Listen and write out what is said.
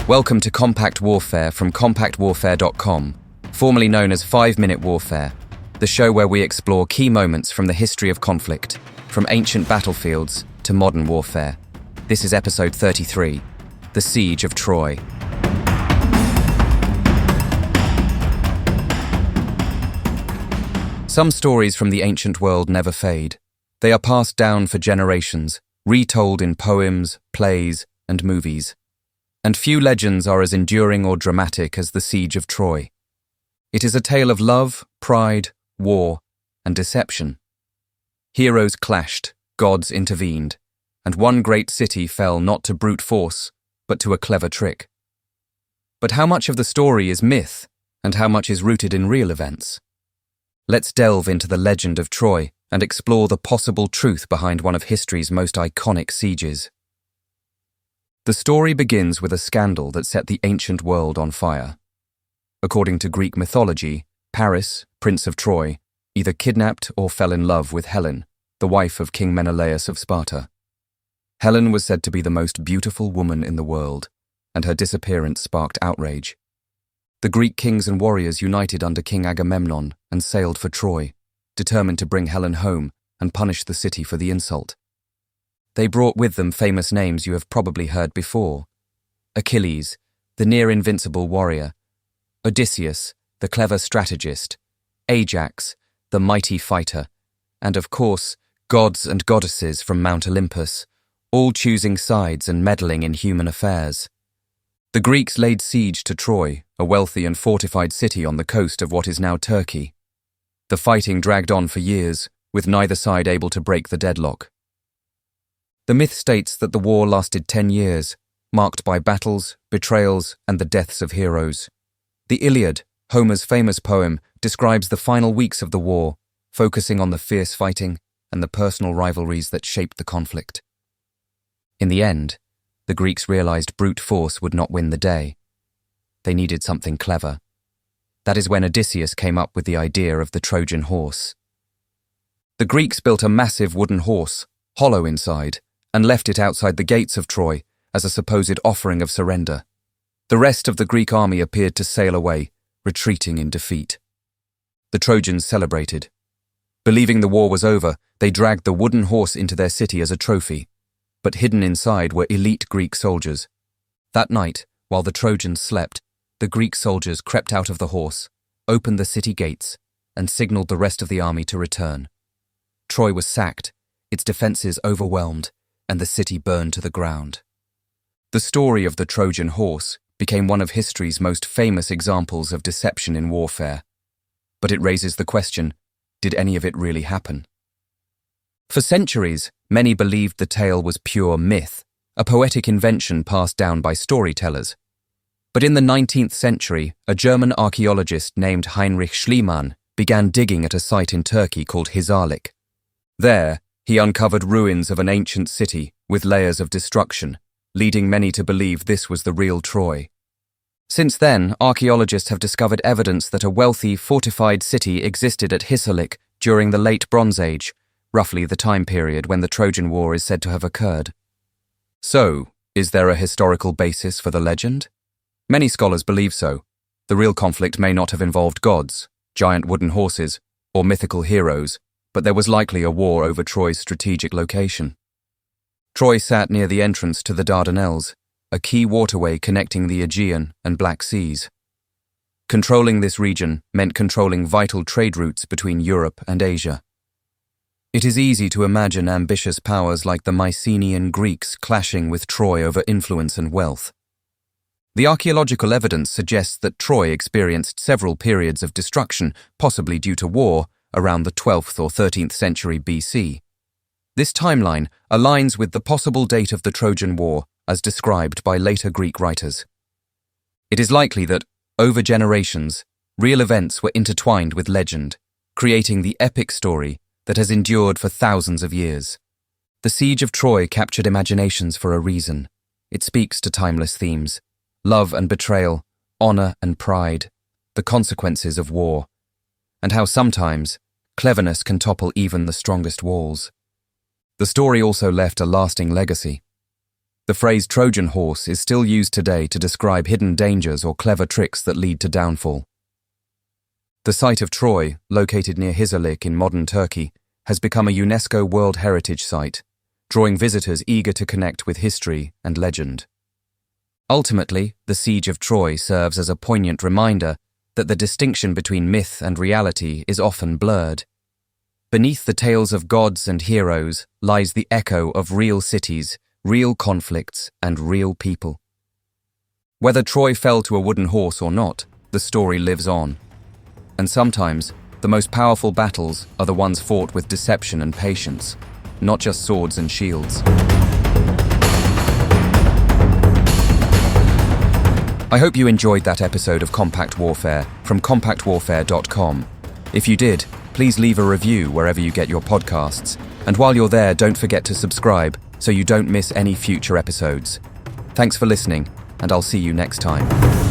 Welcome to Compact Warfare from compactwarfare.com, formerly known as 5-Minute Warfare, the show where we explore key moments from the history of conflict, from ancient battlefields to modern warfare. This is episode 33, The Siege of Troy. Some stories from the ancient world never fade. They are passed down for generations, retold in poems, plays, and movies. And few legends are as enduring or dramatic as the Siege of Troy. It is a tale of love, pride, war, and deception. Heroes clashed, gods intervened, and one great city fell not to brute force, but to a clever trick. But how much of the story is myth, and how much is rooted in real events? Let's delve into the legend of Troy and explore the possible truth behind one of history's most iconic sieges. The story begins with a scandal that set the ancient world on fire. According to Greek mythology, Paris, Prince of Troy, either kidnapped or fell in love with Helen, the wife of King Menelaus of Sparta. Helen was said to be the most beautiful woman in the world, and her disappearance sparked outrage. The Greek kings and warriors united under King Agamemnon and sailed for Troy, determined to bring Helen home and punish the city for the insult. They brought with them famous names you have probably heard before: Achilles, the near-invincible warrior; Odysseus, the clever strategist; Ajax, the mighty fighter; and of course, gods and goddesses from Mount Olympus, all choosing sides and meddling in human affairs. The Greeks laid siege to Troy, a wealthy and fortified city on the coast of what is now Turkey. The fighting dragged on for years, with neither side able to break the deadlock. The myth states that the war lasted 10 years, marked by battles, betrayals, and the deaths of heroes. The Iliad, Homer's famous poem, describes the final weeks of the war, focusing on the fierce fighting and the personal rivalries that shaped the conflict. In the end, the Greeks realized brute force would not win the day. They needed something clever. That is when Odysseus came up with the idea of the Trojan Horse. The Greeks built a massive wooden horse, hollow inside, and left it outside the gates of Troy as a supposed offering of surrender. The rest of the Greek army appeared to sail away, retreating in defeat. The Trojans celebrated. Believing the war was over, they dragged the wooden horse into their city as a trophy. But hidden inside were elite Greek soldiers. That night, while the Trojans slept, the Greek soldiers crept out of the horse, opened the city gates, and signaled the rest of the army to return. Troy was sacked, its defenses overwhelmed, and the city burned to the ground. The story of the Trojan Horse became one of history's most famous examples of deception in warfare. But it raises the question, did any of it really happen? For centuries, many believed the tale was pure myth, a poetic invention passed down by storytellers. But in the 19th century, a German archaeologist named Heinrich Schliemann began digging at a site in Turkey called Hisarlik. There, he uncovered ruins of an ancient city with layers of destruction, leading many to believe this was the real Troy. Since then, archaeologists have discovered evidence that a wealthy, fortified city existed at Hisarlik during the Late Bronze Age, roughly the time period when the Trojan War is said to have occurred. So, is there a historical basis for the legend? Many scholars believe so. The real conflict may not have involved gods, giant wooden horses, or mythical heroes, but there was likely a war over Troy's strategic location. Troy sat near the entrance to the Dardanelles, a key waterway connecting the Aegean and Black Seas. Controlling this region meant controlling vital trade routes between Europe and Asia. It is easy to imagine ambitious powers like the Mycenaean Greeks clashing with Troy over influence and wealth. The archaeological evidence suggests that Troy experienced several periods of destruction, possibly due to war, around the 12th or 13th century BC. This timeline aligns with the possible date of the Trojan War as described by later Greek writers. It is likely that, over generations, real events were intertwined with legend, creating the epic story that has endured for thousands of years. The Siege of Troy captured imaginations for a reason. It speaks to timeless themes: love and betrayal, honor and pride, the consequences of war, and how sometimes cleverness can topple even the strongest walls. The story also left a lasting legacy. The phrase Trojan Horse is still used today to describe hidden dangers or clever tricks that lead to downfall. The site of Troy, located near Hizarlik in modern Turkey, has become a UNESCO World Heritage Site, drawing visitors eager to connect with history and legend. Ultimately, the Siege of Troy serves as a poignant reminder that the distinction between myth and reality is often blurred. Beneath the tales of gods and heroes lies the echo of real cities, real conflicts, and real people. Whether Troy fell to a wooden horse or not, the story lives on. And sometimes, the most powerful battles are the ones fought with deception and patience, not just swords and shields. I hope you enjoyed that episode of Compact Warfare from compactwarfare.com. If you did, please leave a review wherever you get your podcasts. And while you're there, don't forget to subscribe so you don't miss any future episodes. Thanks for listening, and I'll see you next time.